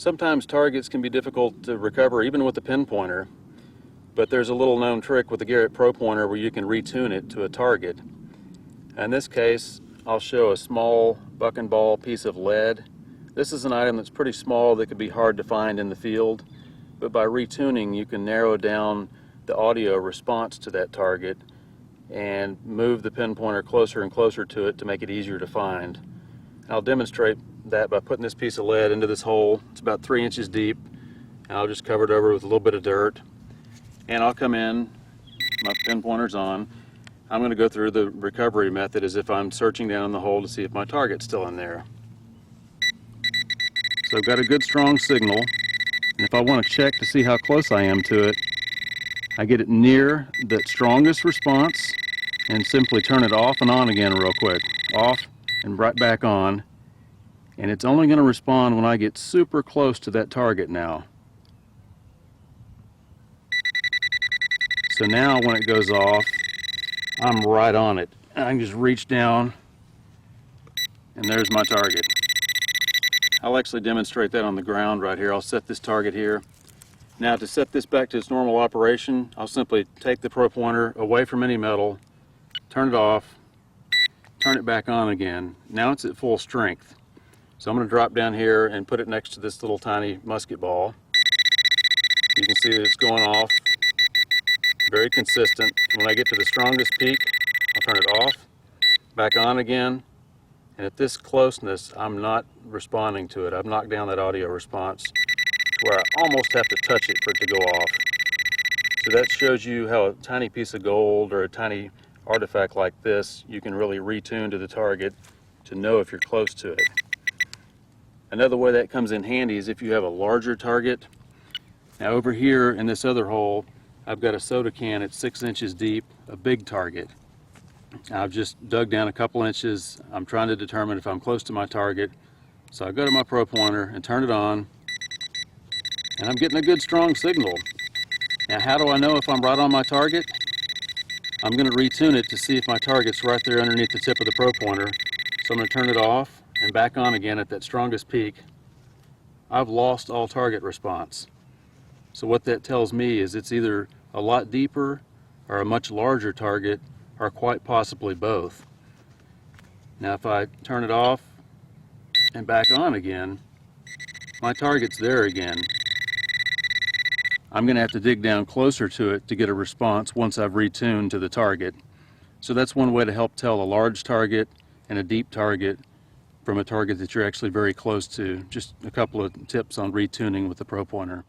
Sometimes targets can be difficult to recover even with the pinpointer, but there's a little known trick with the Garrett Pro-Pointer where you can retune it to a target. In this case, I'll show a small buck and ball piece of lead. This is an item that's pretty small that could be hard to find in the field, but by retuning you can narrow down the audio response to that target and move the pinpointer closer and closer to it to make it easier to find. I'll demonstrate that by putting this piece of lead into this hole. It's about 3 inches deep, and I'll just cover it over with a little bit of dirt, and I'll come in, my pinpointer's on. I'm going to go through the recovery method as if I'm searching down in the hole to see if my target's still in there. So I've got a good strong signal, and if I want to check to see how close I am to it, I get it near the strongest response and simply turn it off and on again real quick. Off and right back on. And it's only going to respond when I get super close to that target now. So now when it goes off, I'm right on it. I can just reach down and there's my target. I'll actually demonstrate that on the ground right here. I'll set this target here. Now to set this back to its normal operation, I'll simply take the Pro-Pointer away from any metal, turn it off, turn it back on again. Now it's at full strength. So I'm going to drop down here and put it next to this little tiny musket ball. You can see that it's going off, very consistent. When I get to the strongest peak, I'll turn it off, back on again, and at this closeness, I'm not responding to it. I've knocked down that audio response to where I almost have to touch it for it to go off. So that shows you how a tiny piece of gold or a tiny artifact like this, you can really retune to the target to know if you're close to it. Another way that comes in handy is if you have a larger target. Now over here in this other hole, I've got a soda can at 6 inches deep, a big target. I've just dug down a couple inches. I'm trying to determine if I'm close to my target. So I go to my Pro-Pointer and turn it on, and I'm getting a good strong signal. Now how do I know if I'm right on my target? I'm going to retune it to see if my target's right there underneath the tip of the Pro-Pointer. So I'm going to turn it off and back on again at that strongest peak. I've lost all target response. So what that tells me is it's either a lot deeper or a much larger target, or quite possibly both. Now if I turn it off and back on again, my target's there again. I'm going to have to dig down closer to it to get a response once I've retuned to the target. So that's one way to help tell a large target and a deep target from a target that you're actually very close to. Just a couple of tips on retuning with the Pro-Pointer.